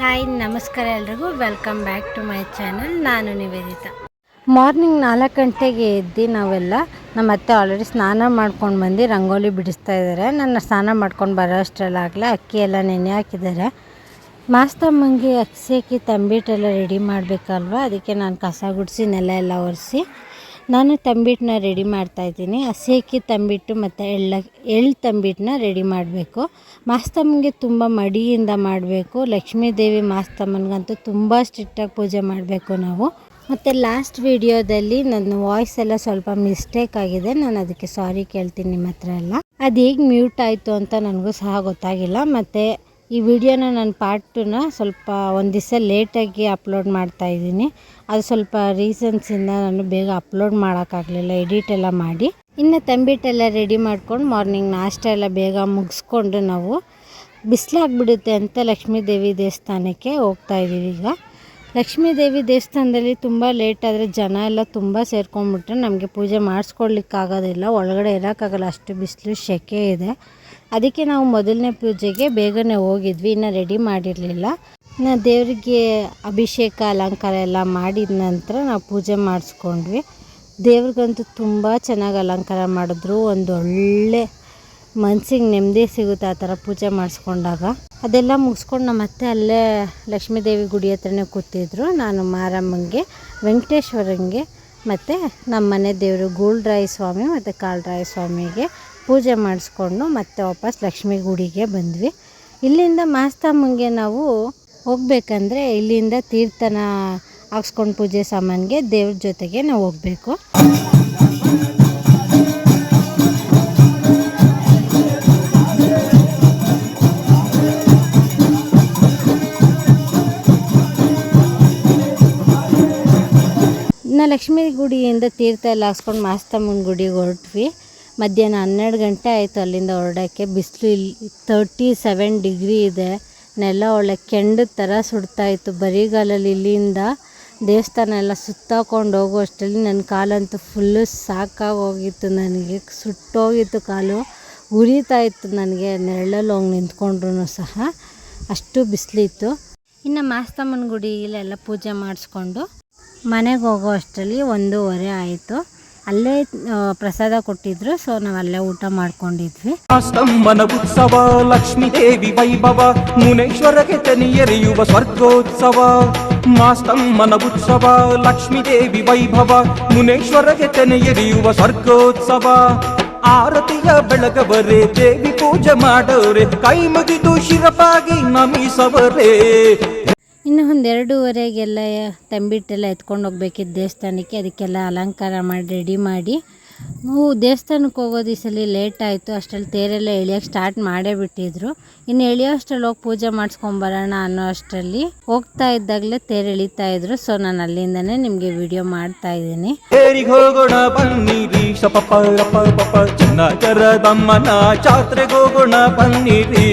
Hi ನಮಸ್ಕಾರ ಎಲ್ರಿಗೂ welcome back to my channel. ನಾನು ನಿವೇದಿತಾ. ಮಾರ್ನಿಂಗ್ 4 ಗಂಟೆಗೆ ಎದ್ದು ನಾವೆಲ್ಲ ನಮ್ಮ ಅತ್ತೆ ಆಲ್ರೆಡಿ ಸ್ನಾನ ಮಾಡ್ಕೊಂಡು ಬಂದು ರಂಗೋಲಿ ಬಿಡಿಸ್ತಾ ಇದ್ದಾರೆ. ನನ್ನ ಸ್ನಾನ ಮಾಡ್ಕೊಂಡು ಬರೋ ಅಷ್ಟರಲ್ಲಾಗಲೇ ಅಕ್ಕಿ ಎಲ್ಲ ನೆನೆ ಹಾಕಿದ್ದಾರೆ. ಮಾಸ್ತಮ್ಮಂಗೆ ಅಕ್ಕಿ ತಂಬಿಟ್ಟೆಲ್ಲ ರೆಡಿ ಮಾಡಬೇಕಲ್ವ, ಅದಕ್ಕೆ ನಾನು ಕಸ ಗುಡಿಸಿ ನೆಲ ಎಲ್ಲ ಒರೆಸಿ ನಾನು ತಂಬಿಟ್ಟನ್ನ ರೆಡಿ ಮಾಡ್ತಾಯಿದ್ದೀನಿ. ಹಸಿ ತಂಬಿಟ್ಟು ಮತ್ತು ಎಳ್ಳು ತಂಬಿಟ್ಟನ್ನ ರೆಡಿ ಮಾಡಬೇಕು. ಮಾಸ್ತಮ್ಮನಿಗೆ ತುಂಬ ಮಡಿಯಿಂದ ಮಾಡಬೇಕು. ಲಕ್ಷ್ಮೀ ದೇವಿ ಮಾಸ್ತಮ್ಮನಿಗಂತೂ ತುಂಬ ಸ್ಟ್ರಿಕ್ಟಾಗಿ ಪೂಜೆ ಮಾಡಬೇಕು ನಾವು. ಮತ್ತು ಲಾಸ್ಟ್ ವಿಡಿಯೋದಲ್ಲಿ ನನ್ನ ವಾಯ್ಸ್ ಎಲ್ಲ ಸ್ವಲ್ಪ ಮಿಸ್ಟೇಕ್ ಆಗಿದೆ, ನಾನು ಅದಕ್ಕೆ ಸಾರಿ ಕೇಳ್ತೀನಿ ನಿಮ್ಮ ಹತ್ರ ಎಲ್ಲ. ಅದು ಹೇಗೆ ಮ್ಯೂಟ್ ಆಯಿತು ಅಂತ ನನಗೂ ಸಹ ಗೊತ್ತಾಗಿಲ್ಲ. ಮತ್ತು ಈ ವಿಡಿಯೋನ ನಾನು ಪಾರ್ಟನ್ನ ಸ್ವಲ್ಪ ಒಂದು ದಿವಸ ಲೇಟಾಗಿ ಅಪ್ಲೋಡ್ ಮಾಡ್ತಾಯಿದ್ದೀನಿ. ಅದು ಸ್ವಲ್ಪ ರೀಸನ್ಸಿಂದ ನಾನು ಬೇಗ ಅಪ್ಲೋಡ್ ಮಾಡೋಕ್ಕಾಗಲಿಲ್ಲ, ಎಡಿಟ್ ಎಲ್ಲ ಮಾಡಿ. ಇನ್ನು ತಂಬಿಟ್ಟೆಲ್ಲ ರೆಡಿ ಮಾಡ್ಕೊಂಡು ಮಾರ್ನಿಂಗ್ ನಾಷ್ಟ ಎಲ್ಲ ಬೇಗ ಮುಗಿಸ್ಕೊಂಡು ನಾವು ಬಿಸಿಲಾಗ್ಬಿಡುತ್ತೆ ಅಂತ ಲಕ್ಷ್ಮೀ ದೇವಿ ದೇವಸ್ಥಾನಕ್ಕೆ ಹೋಗ್ತಾಯಿದ್ದೀವಿ. ಈಗ ಲಕ್ಷ್ಮೀ ದೇವಿ ದೇವಸ್ಥಾನದಲ್ಲಿ ತುಂಬ ಲೇಟ್ ಆದರೆ ಜನ ಎಲ್ಲ ತುಂಬ ಸೇರ್ಕೊಂಡ್ಬಿಟ್ರೆ ನಮಗೆ ಪೂಜೆ ಮಾಡಿಸ್ಕೊಳ್ಲಿಕ್ಕಾಗೋದಿಲ್ಲ, ಒಳಗಡೆ ಇರೋಕ್ಕಾಗಲ್ಲ, ಅಷ್ಟು ಬಿಸಿಲು ಸೆಕೆ ಇದೆ. ಅದಕ್ಕೆ ನಾವು ಮೊದಲನೇ ಪೂಜೆಗೆ ಬೇಗನೆ ಹೋಗಿದ್ವಿ, ಇನ್ನು ರೆಡಿ ಮಾಡಿರಲಿಲ್ಲ. ಇನ್ನು ದೇವರಿಗೆ ಅಭಿಷೇಕ ಅಲಂಕಾರ ಎಲ್ಲ ಮಾಡಿದ ನಂತರ ನಾವು ಪೂಜೆ ಮಾಡಿಸ್ಕೊಂಡ್ವಿ. ದೇವ್ರಿಗಂತೂ ತುಂಬ ಚೆನ್ನಾಗಿ ಅಲಂಕಾರ ಮಾಡಿದ್ರು, ಒಂದು ಒಳ್ಳೆ ಮನಸ್ಸಿಗೆ ನೆಮ್ಮದಿ ಸಿಗುತ್ತೆ ಆ ಥರ ಪೂಜೆ ಮಾಡಿಸ್ಕೊಂಡಾಗ. ಅದೆಲ್ಲ ಮುಗಿಸ್ಕೊಂಡು ನಮ್ಮ ಅತ್ತೆ ಅಲ್ಲೇ ಲಕ್ಷ್ಮೀ ದೇವಿ ಗುಡಿ ಹತ್ರನೇ ಕೂತಿದ್ರು. ನಾನು ಮಾರಮ್ಮಂಗೆ, ವೆಂಕಟೇಶ್ವರಂಗೆ ಮತ್ತು ನಮ್ಮ ಮನೆ ದೇವರು ಗೂಳ್ರಾಯ ಸ್ವಾಮಿ ಮತ್ತು ಕಾಳರಾಯ ಸ್ವಾಮಿಗೆ ಪೂಜೆ ಮಾಡಿಸ್ಕೊಂಡು ಮತ್ತೆ ವಾಪಸ್ ಲಕ್ಷ್ಮೀ ಗುಡಿಗೆ ಬಂದ್ವಿ. ಇಲ್ಲಿಂದ ಮಾಸ್ತಮ್ಮಂಗೆ ನಾವು ಹೋಗ್ಬೇಕಂದ್ರೆ ಇಲ್ಲಿಂದ ತೀರ್ಥನ ಹಾಕ್ಸ್ಕೊಂಡು ಪೂಜೆ ಸಾಮಾನಿಗೆ ದೇವ್ರ ಜೊತೆಗೆ ನಾವು ಹೋಗಬೇಕು. ಇನ್ನು ಲಕ್ಷ್ಮೀ ಗುಡಿಯಿಂದ ತೀರ್ಥ ಎಲ್ಲ ಹಾಕ್ಸ್ಕೊಂಡು ಮಾಸ್ತಮ್ಮನ ಗುಡಿಗೆ ಹೊರಟ್ವಿ. ಮಧ್ಯಾಹ್ನ 12 ಗಂಟೆ ಆಯಿತು ಅಲ್ಲಿಂದ ಹೊರಡೋಕ್ಕೆ. ಬಿಸಿಲು ಇಲ್ಲಿ 37 ಡಿಗ್ರಿ ಇದೆ, ನೆಲ ಒಳ್ಳೆ ಕೆಂಡದ ಥರ ಸುಡ್ತಾಯಿತ್ತು. ಬರಿಗಾಲಲ್ಲಿ ಇಲ್ಲಿಂದ ದೇವಸ್ಥಾನ ಎಲ್ಲ ಸುತ್ತಾಕೊಂಡು ಹೋಗೋ ಅಷ್ಟರಲ್ಲಿ ನನ್ನ ಕಾಲಂತೂ ಫುಲ್ಲು ಸಾಕಾಗೋಗಿತ್ತು, ನನಗೆ ಸುಟ್ಟೋಗಿತ್ತು ಕಾಲು, ಉರಿತಾಯಿತ್ತು ನನಗೆ. ನೆರಳಲ್ಲಿ ಹೋಗಿ ನಿಂತ್ಕೊಂಡ್ರೂ ಸಹ ಅಷ್ಟು ಬಿಸಿಲಿತ್ತು. ಇನ್ನು ಮಾಸ್ತಮ್ಮನ ಗುಡಿಲೆಲ್ಲ ಪೂಜೆ ಮಾಡಿಸ್ಕೊಂಡು ಮನೆಗೆ ಹೋಗೋ ಅಷ್ಟರಲ್ಲಿ 1:15 ಆಯಿತು. ಅಲ್ಲೇ ಪ್ರಸಾದ ಕೊಟ್ಟಿದ್ರು, ಸೊ ನಾವು ಅಲ್ಲೇ ಊಟ ಮಾಡ್ಕೊಂಡಿದ್ವಿ. ಮಾಸ್ತಮ್ಮನ ಉತ್ಸವ, ಲಕ್ಷ್ಮೀ ದೇವಿ ವೈಭವ, ಮುನೇಶ್ವರಗೆ ತೆನೆಯರಿಯುವ ಸ್ವರ್ಗೋತ್ಸವ. ಮಾಸ್ತಮ್ಮನ ಉತ್ಸವ, ಲಕ್ಷ್ಮೀ ದೇವಿ ವೈಭವ, ಮುನೇಶ್ವರಗೆ ತೆನೆಯರಿಯುವ ಸ್ವರ್ಗೋತ್ಸವ. ಆರತಿಯ ಬೆಳಗವರೇ, ದೇವಿ ಪೂಜೆ ಮಾಡೋರೆ, ಕೈ ಮುಗಿದು ಶಿರಪಾಗಿ ನಮಿಸವರೇ. ಇನ್ನು 2:15 ತಂಬಿಟ್ಟೆಲ್ಲ ಎತ್ಕೊಂಡು ಹೋಗ್ಬೇಕಿತ್ತು ದೇವಸ್ಥಾನಕ್ಕೆ. ಅದಕ್ಕೆಲ್ಲ ಅಲಂಕಾರ ಮಾಡಿ ರೆಡಿ ಮಾಡಿ ನಾವು ದೇವಸ್ಥಾನಕ್ಕೆ ಹೋಗೋದು ಈ ಸಲ ಲೇಟ್ ಆಯಿತು. ಅಷ್ಟರಲ್ಲಿ ತೇರೆಲ್ಲ ಎಳಿಯೋಕ್ಕೆ ಸ್ಟಾರ್ಟ್ ಮಾಡೇ ಬಿಟ್ಟಿದ್ರು. ಇನ್ನು ಎಳಿಯೋ ಅಷ್ಟರಲ್ಲಿ ಹೋಗಿ ಪೂಜೆ ಮಾಡಿಸ್ಕೊಂಬರೋಣ ಅನ್ನೋ ಅಷ್ಟರಲ್ಲಿ ಹೋಗ್ತಾ ಇದ್ದಾಗಲೇ ತೇರು ಎಳಿತಾ ಇದ್ರು. ಸೊ ನಾನು ಅಲ್ಲಿಂದನೇ ನಿಮಗೆ ವಿಡಿಯೋ ಮಾಡ್ತಾ ಇದ್ದೀನಿ. ಹೋಗೋಣ ಬನ್ನಿರಿ, ಚಿನ್ನಕರದಮ್ಮನ ಜಾತ್ರೆಗೆ ಹೋಗೋಣ ಬನ್ನಿರಿ.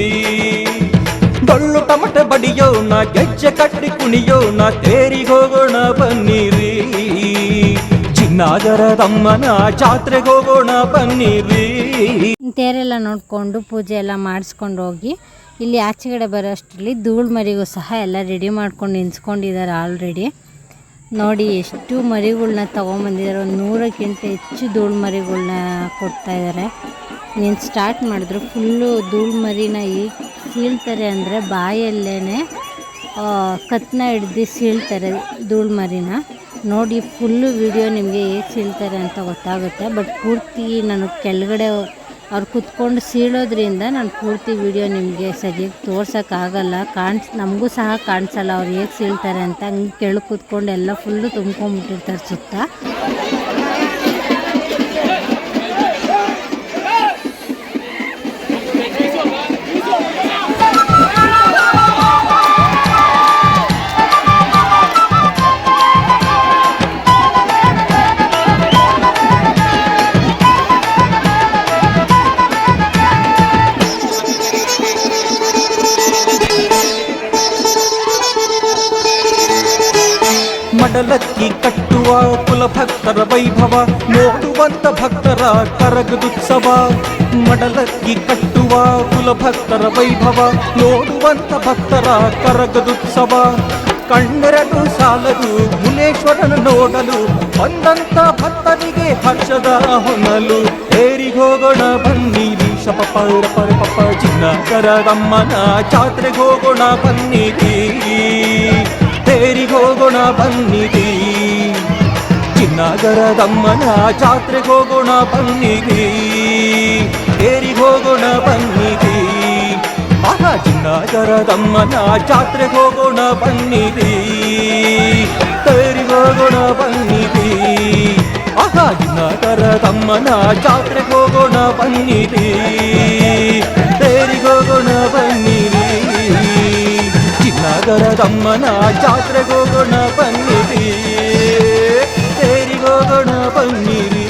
ಡೊಳ್ಳು ಟಮಟೆ ಬಡಿಯೋಣ, ಗೆಜ್ಜೆ ಕಟ್ಟಿ ಕುಣಿಯೋಣ, ತೇರಿಗೆ ಹೋಗೋಣ ಬನ್ನಿರಿ. ಚಿನ್ನಗರದಮ್ಮನ ಜಾತ್ರೆಗೆ ಹೋಗೋಣ ಬನ್ನಿರಿ. ತೇರೆಲ್ಲ ನೋಡಿಕೊಂಡು ಪೂಜೆ ಎಲ್ಲ ಮಾಡಿಸ್ಕೊಂಡು ಹೋಗಿ ಇಲ್ಲಿ ಆಚೆಗಡೆ ಬರೋ ಅಷ್ಟರಲ್ಲಿ ಧೂಳು ಮರಿಗೂ ಸಹ ಎಲ್ಲ ರೆಡಿ ಮಾಡ್ಕೊಂಡು ನಿಂತ್ಕೊಂಡಿದ್ದಾರೆ ಆಲ್ರೆಡಿ. ನೋಡಿ ಎಷ್ಟು ಮರಿಗಳ್ನ ತೊಗೊಂಬಂದಿದ್ದಾರೆ, ಒಂದು 100ಕ್ಕಿಂತ ಹೆಚ್ಚು ಧೂಳು ಮರಿಗಳ್ನ ಕೊಡ್ತಾಯಿದ್ದಾರೆ. ನೀನು ಸ್ಟಾರ್ಟ್ ಮಾಡಿದ್ರು ಫುಲ್ಲು ಧೂಳು ಮರಿನ ಈಗ ಸೀಳ್ತಾರೆ ಅಂದರೆ ಬಾಯಲ್ಲೇ ಕತ್ತನ್ನ ಹಿಡ್ದು ಸೀಳ್ತಾರೆ ಧೂಳು ಮರಿನ. ನೋಡಿ ಫುಲ್ಲು ವಿಡಿಯೋ ನಿಮಗೆ ಹೇಗೆ ಸೀಳ್ತಾರೆ ಅಂತ ಗೊತ್ತಾಗುತ್ತೆ. ಬಟ್ ಪೂರ್ತಿ ನಾನು ಕೆಳಗಡೆ ಅವ್ರು ಕುತ್ಕೊಂಡು ಸೀಳೋದ್ರಿಂದ ನಾನು ಪೂರ್ತಿ ವಿಡಿಯೋ ನಿಮಗೆ ಸರಿಯಾಗಿ ತೋರ್ಸೋಕ್ಕಾಗಲ್ಲ, ನಮಗೂ ಸಹ ಕಾಣಿಸಲ್ಲ ಅವ್ರು ಹೇಗೆ ಸೀಳ್ತಾರೆ ಅಂತ. ಹಂಗೆ ಕೆಳಗೆ ಕೂತ್ಕೊಂಡು ಎಲ್ಲ ಫುಲ್ಲು ತುಂಬ್ಕೊಂಡ್ಬಿಟ್ಟಿರ್ತಾರೆ ಸುತ್ತ. ಮಡಲಕ್ಕಿ ಕಟ್ಟುವ ಕುಲ ಭಕ್ತರ ವೈಭವ ನೋಡುವಂತ ಭಕ್ತರ ಕರಗದುತ್ಸವ ಮಡಲಕ್ಕಿ ಕಟ್ಟುವ ಕುಲಭಕ್ತರ ವೈಭವ ನೋಡುವಂತ ಭಕ್ತರ ಕರಗದುತ್ಸವ ಕಣ್ಣೆರಡು ಸಾಲದು ಮುನೇಶ್ವರನ ನೋಡಲು ಬಂದಂತ ಭಕ್ತರಿಗೆ ಹರ್ಷದ ಹೊನಲು ಏರಿಗೋಗೋಣ ಬನ್ನಿರಿ ಶಪಪರ ಪರ ಪಪ ಚಿನ್ನಕರದಮ್ಮನ ಜಾತ್ರೆಗೆ ಹೋಗೋಣ ಬನ್ನಿರಿ ಏರಿಗೋಗೋಣ ಬನ್ನಿರಿ ಚಿನ್ನಗರದಮ್ಮನ ಜಾತ್ರೆಗೆ ಹೋಗೋಣ ಬನ್ನಿರಿ ಏರಿಗೋಗೋಣ ಬನ್ನಿರಿ ಆಹಾ ಚಿನ್ನಗರದಮ್ಮನ ಜಾತ್ರೆಗೆ ಹೋಗೋಣ ಬನ್ನಿರಿ ಏರಿಗೋಗೋಣ ಬನ್ನಿರಿ ಆಹಾ ಚಿನ್ನಗರದಮ್ಮನ ಜಾತ್ರೆಗೆ ಹೋಗೋಣ ಬನ್ನಿರಿ ಏರಿಗೋಗೋಣ ಬನ್ನಿರಿ ಚಿನ್ನಗರದಮ್ಮನ ಜಾತ್ರೆಗೆ ಹೋಗೋಣ ಬನ್ನಿರಿ ಏರಿಗೋಗೋಣ ಬನ್ನಿರಿ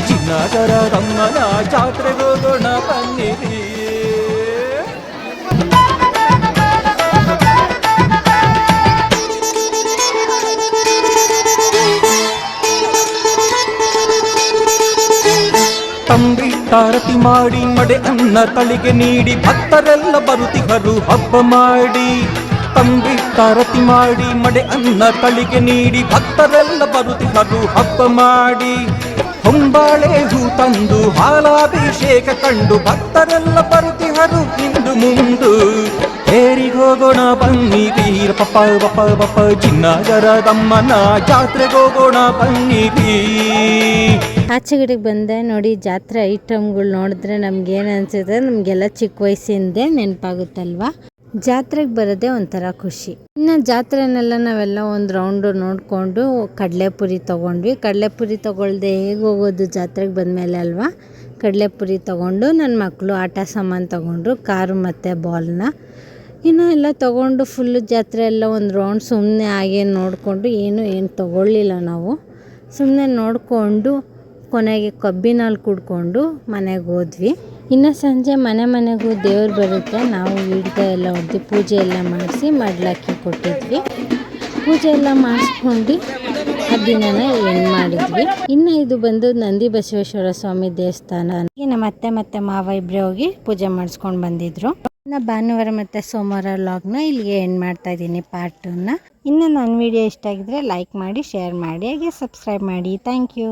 ಚಿನ್ನಗರದಮ್ಮನ ಜಾತ್ರೆಗೆ ಹೋಗೋಣ ಬನ್ನಿರಿ ತಂಬಿ ತಾರತಿ ಮಾಡಿ ಮಡೆ ಅನ್ನ ತಳಿಗೆ ನೀಡಿ ಭಕ್ತರೆಲ್ಲ ಬರುತ್ತಿಹರು ಹಬ್ಬ ಮಾಡಿ ತಂಬಿ ತಾರತಿ ಮಾಡಿ ಮಡೆ ಅನ್ನ ತಳಿಗೆ ನೀಡಿ ಭಕ್ತರೆಲ್ಲ ಬರುತ್ತಿಹರು ಹಬ್ಬ ಮಾಡಿ ಹೊಂಬಾಳೆ ಹೂ ತಂದು ಹಾಲಾಭಿಷೇಕ ಕಂಡು ಭಕ್ತರೆಲ್ಲ ಬರುತ್ತಿಹರು ಇಂದು ಮುಂದು ಏರಿಗೋಗೋಣ ಬನ್ನಿರಿ ಪಪ್ಪ ಬಪ್ಪ ಬಪ್ಪ ಚಿನ್ನಗರದಮ್ಮನ ಜಾತ್ರೆಗೆ ಹೋಗೋಣ ಬನ್ನಿರಿ ಆಚೆಗಡೆಗೆ ಬಂದೆ ನೋಡಿ ಜಾತ್ರೆ ಐಟಮ್ಗಳು ನೋಡಿದ್ರೆ ನಮ್ಗೇನು ಅನಿಸುತ್ತೆ, ನಮಗೆಲ್ಲ ಚಿಕ್ಕ ವಯಸ್ಸಿಂದೇ ನೆನಪಾಗುತ್ತಲ್ವ. ಜಾತ್ರೆಗೆ ಬರೋದೇ ಒಂಥರ ಖುಷಿ. ಇನ್ನು ಜಾತ್ರೆನೆಲ್ಲ ನಾವೆಲ್ಲ ಒಂದು ರೌಂಡು ನೋಡಿಕೊಂಡು ಕಡಲೆಪುರಿ ತೊಗೊಂಡ್ವಿ. ಕಡಲೆಪುರಿ ತೊಗೊಳ್ದೆ ಹೇಗೆ ಹೋಗೋದು ಜಾತ್ರೆಗೆ ಬಂದಮೇಲೆ ಅಲ್ವಾ. ಕಡಲೆಪುರಿ ತೊಗೊಂಡು ನನ್ನ ಮಕ್ಕಳು ಆಟ ಸಾಮಾನು ತೊಗೊಂಡ್ರು, ಕಾರು ಮತ್ತು ಬಾಲ್ನ. ಇನ್ನು ಎಲ್ಲ ತೊಗೊಂಡು ಫುಲ್ಲು ಜಾತ್ರೆ ಎಲ್ಲ ಒಂದು ರೌಂಡ್ ಸುಮ್ಮನೆ ಹಾಗೆ ನೋಡಿಕೊಂಡು ಏನು ತೊಗೊಳ್ಳಿಲ್ಲ ನಾವು. ಸುಮ್ಮನೆ ನೋಡಿಕೊಂಡು ಕೊನೆಗೆ ಕಬ್ಬಿನ ಹಾಲು ಕುಡ್ಕೊಂಡು ಮನೆಗೆ ಹೋದ್ವಿ. ಇನ್ನು ಸಂಜೆ ಮನೆಗೂ ದೇವ್ರು ಬರುತ್ತೆ. ನಾವು ಹಿಡ್ದ ಎಲ್ಲ ಹೊಡೆದು ಪೂಜೆ ಎಲ್ಲ ಮಾಡಿಸಿ ಮಡ್ಲಾಕಿ ಕೊಟ್ಟಿದ್ವಿ. ಪೂಜೆ ಎಲ್ಲ ಮಾಡಿಸ್ಕೊಂಡು ಆ ದಿನನ ಎಂಡ್ ಮಾಡಿದ್ವಿ. ಇನ್ನು ಇದು ಬಂದು ನಂದಿ ಬಸವೇಶ್ವರ ಸ್ವಾಮಿ ದೇವಸ್ಥಾನ. ನಮ್ಮ ಅತ್ತೆ ಮತ್ತು ಮಾವ ಇಬ್ಬರೇ ಹೋಗಿ ಪೂಜೆ ಮಾಡಿಸ್ಕೊಂಡು ಬಂದಿದ್ರು. ಇನ್ನು ಭಾನುವಾರ ಮತ್ತು ಸೋಮವಾರ ವ್ಲಾಗ್ನ ಇಲ್ಲಿಗೆ ಎಂಡ್ ಮಾಡ್ತಾ ಇದ್ದೀನಿ ಪಾರ್ಟ್ 2ನ. ಇನ್ನು ನನ್ನ ವಿಡಿಯೋ ಇಷ್ಟ ಆಗಿದ್ರೆ ಲೈಕ್ ಮಾಡಿ, ಶೇರ್ ಮಾಡಿ, ಹಾಗೆ ಸಬ್ಸ್ಕ್ರೈಬ್ ಮಾಡಿ. Thank you.